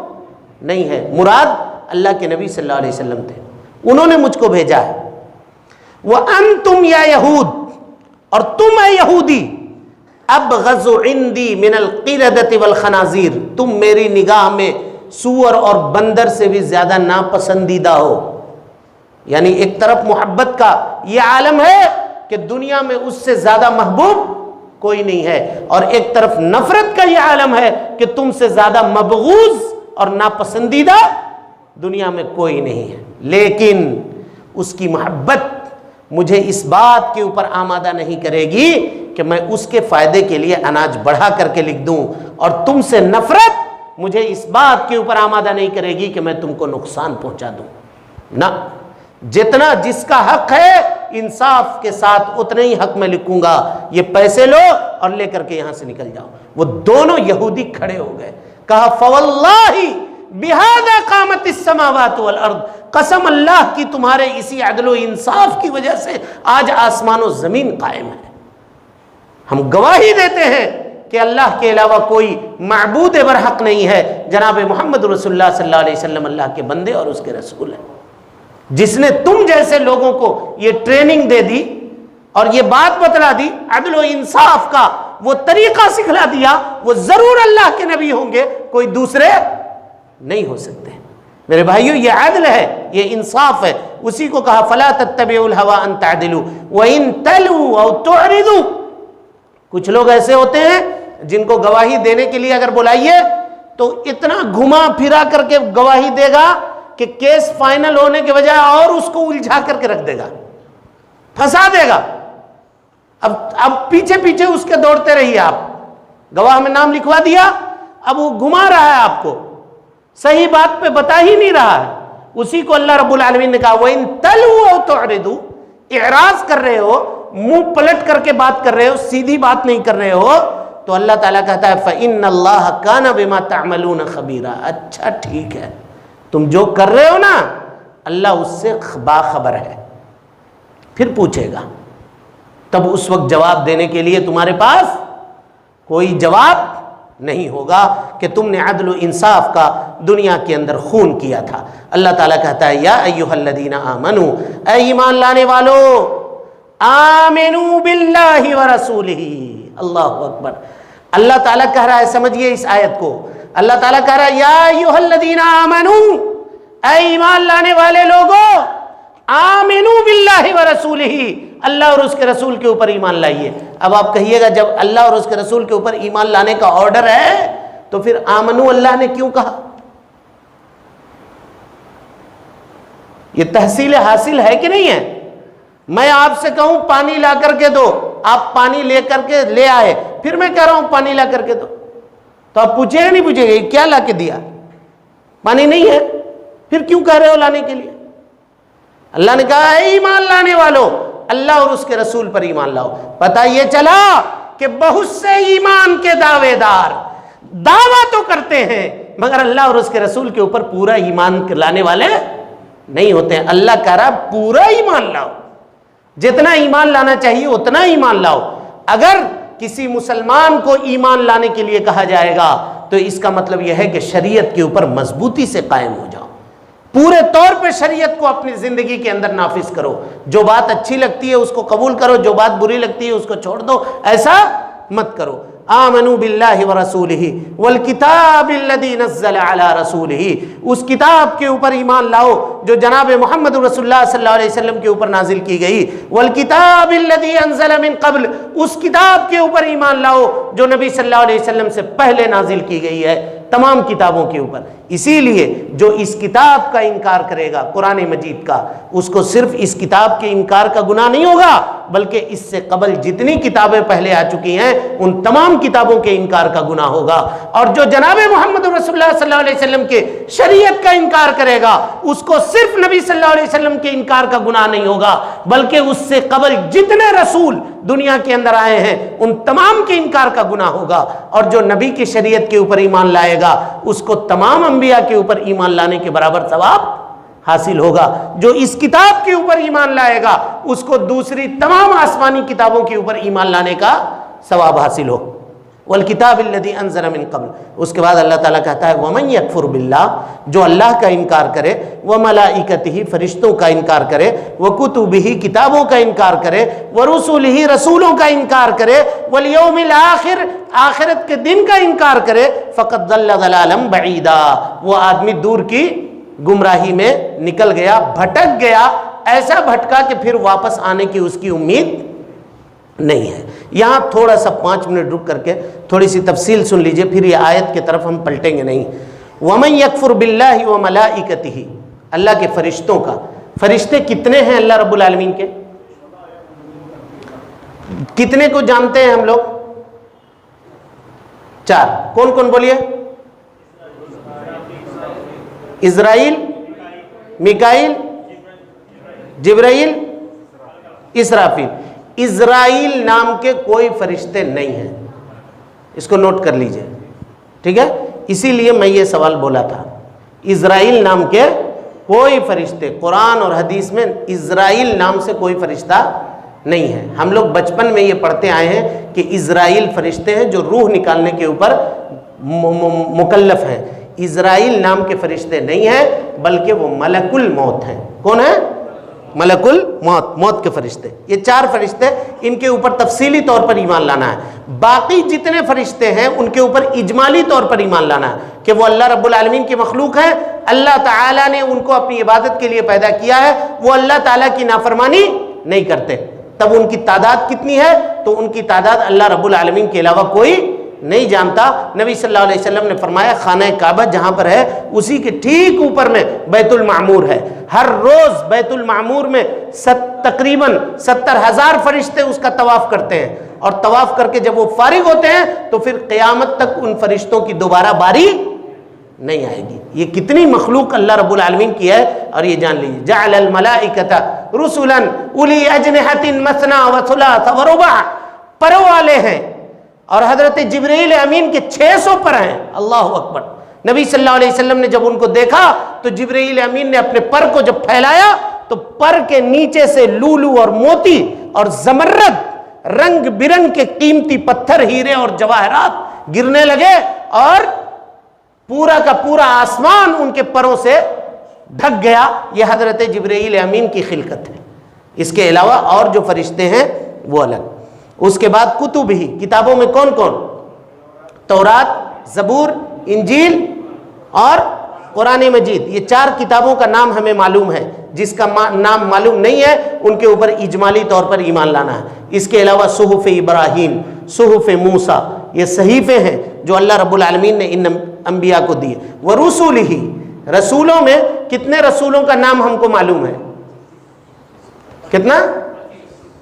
نہیں ہے. مراد اللہ کے نبی صلی اللہ علیہ وسلم تھے, انہوں نے مجھ کو بھیجا ہے. وَأَنْتُمْ يَا يَهُودْ, اور تم اے یہودی, أَبْغَضُ عِنْدِي مِنَ الْقِرَدَةِ وَالْخَنَازِيرِ, تم میری نگاہ میں سور اور بندر سے بھی زیادہ ناپسندیدہ ہو. یعنی ایک طرف محبت کا یہ عالم ہے کہ دنیا میں اس سے زیادہ محبوب کوئی نہیں ہے, اور ایک طرف نفرت کا یہ عالم ہے کہ تم سے زیادہ مبغوض اور ناپسندیدہ دنیا میں کوئی نہیں ہے. لیکن اس کی محبت مجھے اس بات کے اوپر آمادہ نہیں کرے گی کہ میں اس کے فائدے کے لیے اناج بڑھا کر کے لکھ دوں, اور تم سے نفرت مجھے اس بات کے اوپر آمادہ نہیں کرے گی کہ میں تم کو نقصان پہنچا دوں. نہ, جتنا جس کا حق ہے انصاف کے ساتھ اتنے ہی حق میں لکھوں گا. یہ پیسے لو اور لے کر کے یہاں سے نکل جاؤ. وہ دونوں یہودی کھڑے ہو گئے. کہا فواللہ بہذا قامت السماوات والارض, قسم اللہ کی تمہارے اسی عدل و انصاف کی وجہ سے آج آسمان و زمین قائم ہے. ہم گواہی دیتے ہیں کہ اللہ کے علاوہ کوئی معبود برحق نہیں ہے. جناب محمد رسول اللہ صلی اللہ علیہ وسلم اللہ کے بندے اور اس کے رسول ہیں. جس نے تم جیسے لوگوں کو یہ ٹریننگ دے دی اور یہ بات بتلا دی, عدل و انصاف کا وہ طریقہ سکھلا دیا, وہ ضرور اللہ کے نبی ہوں گے, کوئی دوسرے نہیں ہو سکتے. میرے بھائیو, یہ عدل ہے, یہ انصاف ہے. اسی کو کہا فلا تتبعوا الهوى ان تعدلوا وان تلووا او تعرضوا. کچھ لوگ ایسے ہوتے ہیں جن کو گواہی دینے کے لیے اگر بلائیے تو اتنا گھما پھرا کر کے گواہی دے گا کہ کیس فائنل ہونے کے بجائے اور اس کو الجھا کر کے رکھ دے گا, پھنسا دے گا. اب پیچھے پیچھے اس کے دوڑتے رہیے آپ. گواہ میں نام لکھوا دیا, اب وہ گھما رہا ہے آپ کو, صحیح بات پہ بتا ہی نہیں رہا ہے. اسی کو اللہ رب العالمین نے کہا وَإِن تَلْوُوا أَوْ تُعْرِضُوا, اعراض کر رہے ہو, منہ پلٹ کر کے بات کر رہے ہو, سیدھی بات نہیں کر رہے ہو, تو اللہ تعالیٰ کہتا ہے فَإِنَّ اللَّهَ كَانَ بِمَا تَعْمَلُونَ خَبِيرًا. اچھا ٹھیک ہے, تم جو کر رہے ہو نا اللہ اس سے باخبر ہے. پھر پوچھے گا, تب اس وقت جواب دینے کے لیے تمہارے پاس کوئی جواب نہیں ہوگا کہ تم نے عدل و انصاف کا دنیا کے اندر خون کیا تھا۔ اللہ تعالیٰ کہتا ہے یا ایھا الذین آمنو، اے ایمان لانے والو، آمنو باللہ ورسولہ۔ اللہ اکبر، اللہ تعالیٰ کہہ رہا ہے، سمجھیے اس آیت کو، اللہ تعالیٰ کہہ رہا ہے یا ایھا الذین آمنو، اے ایمان لانے والے لوگوں، آمنو باللہ ورسولہ، اللہ اور اس کے رسول کے اوپر ایمان لائیے۔ اب آپ کہیے گا جب اللہ اور اس کے رسول کے اوپر ایمان لانے کا آرڈر ہے تو پھر آمنو اللہ نے کیوں کہا؟ یہ تحصیل حاصل ہے کہ نہیں ہے؟ میں آپ سے کہوں پانی لا کر کے دو، آپ پانی لے کر کے لے آئے، پھر میں کہہ رہا ہوں پانی لا کر کے دو، تو آپ پوچھے گا نہیں پوچھے گا کیا لا کے دیا؟ پانی نہیں ہے، پھر کیوں کہہ رہے ہو لانے کے لیے؟ اللہ نے کہا اے ایمان لانے والو، اللہ اور اس کے رسول پر ایمان لاؤ۔ پتہ یہ چلا کہ بہت سے ایمان کے دعوے دار دعویٰ تو کرتے ہیں مگر اللہ اور اس کے رسول کے اوپر پورا ایمان لانے والے نہیں ہوتے ہیں۔ اللہ کہہ رہا پورا ایمان لاؤ، جتنا ایمان لانا چاہیے اتنا ایمان لاؤ۔ اگر کسی مسلمان کو ایمان لانے کے لیے کہا جائے گا تو اس کا مطلب یہ ہے کہ شریعت کے اوپر مضبوطی سے قائم ہو جاؤ، پورے طور پہ شریعت کو اپنی زندگی کے اندر نافذ کرو، جو بات اچھی لگتی ہے اس کو قبول کرو، جو بات بری لگتی ہے اس کو چھوڑ دو، ایسا مت کرو۔ آمنوا باللہ ورسولہ والکتاب الذی نزل علی رسولہ، اس کتاب کے اوپر ایمان لاؤ جو جناب محمد رسول اللہ صلی اللہ علیہ وسلم کے اوپر نازل کی گئی، والکتاب الذی انزل من قبل، اس کتاب کے اوپر ایمان لاؤ جو نبی صلی اللہ علیہ وسلم سے پہلے نازل کی گئی ہے، تمام کتابوں کے اوپر۔ اسی لیے جو اس کتاب کا انکار کرے گا، قرآن مجید کا، اس کو صرف اس کتاب کے انکار کا گناہ نہیں ہوگا بلکہ اس سے قبل جتنی کتابیں پہلے آ چکی ہیں ان تمام کتابوں کے انکار کا گناہ ہوگا۔ اور جو جناب محمد رسول اللہ صلی اللہ علیہ وسلم کے شریعت کا انکار کرے گا اس کو صرف نبی صلی اللہ علیہ وسلم کے انکار کا گناہ نہیں ہوگا بلکہ اس سے قبل جتنے رسول دنیا کے اندر آئے ہیں ان تمام کے انکار کا گناہ ہوگا۔ اور جو نبی کی شریعت کے اوپر ایمان لائے گا اس کو تمام انبیاء کے اوپر ایمان لانے کے برابر ثواب حاصل ہوگا۔ جو اس کتاب کے اوپر ایمان لائے گا اس کو دوسری تمام آسمانی کتابوں کے اوپر ایمان لانے کا ثواب حاصل ہو۔ والکتاب الذی انزل من قبل، اس کے بعد اللہ تعالیٰ کہتا ہے ومن یکفر باللہ، جو اللہ کا انکار کرے، وملائکتہ، فرشتوں کا انکار کرے، وکتبہ، کتابوں کا انکار کرے، ورسلہ، رسولوں کا انکار کرے، والیوم الآخر، آخرت کے دن کا انکار کرے، فقد ضل ضلالا بعیدا، وہ آدمی دور کی گمراہی میں نکل گیا، بھٹک گیا، ایسا بھٹکا کہ پھر واپس آنے کی اس کی امید نہیں ہے۔ یہاں تھوڑا سا 5 منٹ رک کر کے تھوڑی سی تفصیل سن لیجئے، پھر یہ آیت کی طرف ہم پلٹیں گے نہیں۔ وَمَن يَكْفُرْ بِاللَّهِ وَمَلَائِكَتِهِ، اللہ کے فرشتوں کا، فرشتے کتنے ہیں اللہ رب العالمین کے؟ کتنے کو جانتے ہیں ہم لوگ؟ 4، کون کون بولیے؟ اسرائیل، میکائیل، جبرائیل، اسرافیل۔ اسرائیل نام کے کوئی فرشتے نہیں ہیں، اس کو نوٹ کر لیجئے، ٹھیک ہے؟ اسی لیے میں یہ سوال بولا تھا، اسرائیل نام کے کوئی فرشتے، قرآن اور حدیث میں اسرائیل نام سے کوئی فرشتہ نہیں ہے۔ ہم لوگ بچپن میں یہ پڑھتے آئے ہیں کہ اسرائیل فرشتے ہیں جو روح نکالنے کے اوپر مکلف ہیں۔ اسرائیل نام کے فرشتے نہیں ہیں بلکہ وہ ملک الموت ہیں۔ کون ہے؟ ملک الموت، موت کے فرشتے۔ یہ 4 فرشتے، ان کے اوپر تفصیلی طور پر ایمان لانا ہے۔ باقی جتنے فرشتے ہیں ان کے اوپر اجمالی طور پر ایمان لانا ہے کہ وہ اللہ رب العالمین کی مخلوق ہیں، اللہ تعالیٰ نے ان کو اپنی عبادت کے لیے پیدا کیا ہے، وہ اللہ تعالیٰ کی نافرمانی نہیں کرتے۔ تب ان کی تعداد کتنی ہے؟ تو ان کی تعداد اللہ رب العالمین کے علاوہ کوئی نہیں جانتا۔ نبی صلی اللہ علیہ وسلم نے فرمایا خانہ کعبہ جہاں پر ہے اسی کے ٹھیک اوپر میں بیت المعمور ہے، ہر روز بیت المعمور میں تقریباً 70,000 فرشتے اس کا طواف کرتے ہیں، اور طواف کر کے جب وہ فارغ ہوتے ہیں تو پھر قیامت تک ان فرشتوں کی دوبارہ باری نہیں آئے گی۔ یہ کتنی مخلوق اللہ رب العالمین کی ہے، اور یہ جان لیجیے جعل الملائکۃ رسلا اولی اجنحۃ مثنی وثلاث ورباع، پروں والے ہیں، اور حضرت جبرائیل امین کے 600 پر ہیں۔ اللہ اکبر۔ نبی صلی اللہ علیہ وسلم نے جب ان کو دیکھا تو جبرائیل امین نے اپنے پر کو جب پھیلایا تو پر کے نیچے سے لولو اور موتی اور زمرد رنگ برنگ کے قیمتی پتھر، ہیرے اور جواہرات گرنے لگے اور پورا کا پورا آسمان ان کے پروں سے ڈھک گیا. یہ حضرت جبرائیل امین کی خلقت ہے. اس کے علاوہ اور جو فرشتے ہیں وہ الگ. اس کے بعد کتب ہی، کتابوں میں کون کون؟ تورات، زبور، انجیل اور قرآن مجید. یہ 4 کتابوں کا نام ہمیں معلوم ہے. جس کا نام معلوم نہیں ہے ان کے اوپر اجمالی طور پر ایمان لانا ہے. اس کے علاوہ صحف ابراہیم، صحف موسیٰ، یہ صحیفے ہیں جو اللہ رب العالمین نے ان انبیاء کو دیے. ورسولہ، رسولوں میں کتنے رسولوں کا نام ہم کو معلوم ہے؟ کتنا؟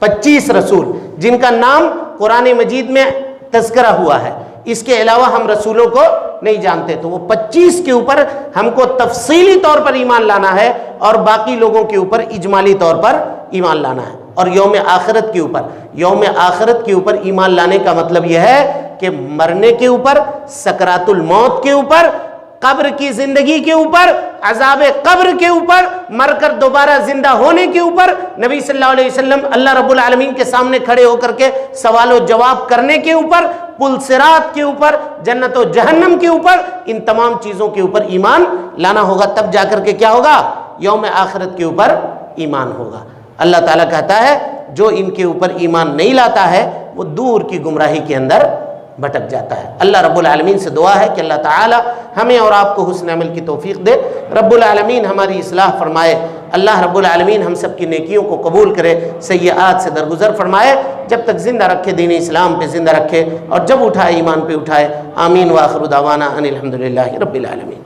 25 رسول جن کا نام قرآن مجید میں تذکرہ ہوا ہے. اس کے علاوہ ہم رسولوں کو نہیں جانتے. تو وہ 25 کے اوپر ہم کو تفصیلی طور پر ایمان لانا ہے اور باقی لوگوں کے اوپر اجمالی طور پر ایمان لانا ہے. اور یوم آخرت کے اوپر، یوم آخرت کے اوپر ایمان لانے کا مطلب یہ ہے کہ مرنے کے اوپر، سکرات الموت کے اوپر، قبر کی زندگی کے اوپر، عذاب قبر کے اوپر، مر کر دوبارہ زندہ ہونے کے اوپر، نبی صلی اللہ علیہ وسلم اللہ رب العالمین کے سامنے کھڑے ہو کر کے سوال و جواب کرنے کے اوپر، پل صراط کے اوپر، جنت و جہنم کے اوپر، ان تمام چیزوں کے اوپر ایمان لانا ہوگا. تب جا کر کے کیا ہوگا؟ یوم آخرت کے اوپر ایمان ہوگا. اللہ تعالیٰ کہتا ہے جو ان کے اوپر ایمان نہیں لاتا ہے وہ دور کی گمراہی کے اندر بھٹک جاتا ہے. اللہ رب العالمین سے دعا ہے کہ اللہ تعالی ہمیں اور آپ کو حسن عمل کی توفیق دے. رب العالمین ہماری اصلاح فرمائے. اللہ رب العالمین ہم سب کی نیکیوں کو قبول کرے، سیئات سے درگزر فرمائے، جب تک زندہ رکھے دین اسلام پہ زندہ رکھے، اور جب اٹھائے ایمان پہ اٹھائے. آمین. وآخر دعوانا ان الحمدللہ رب العالمین.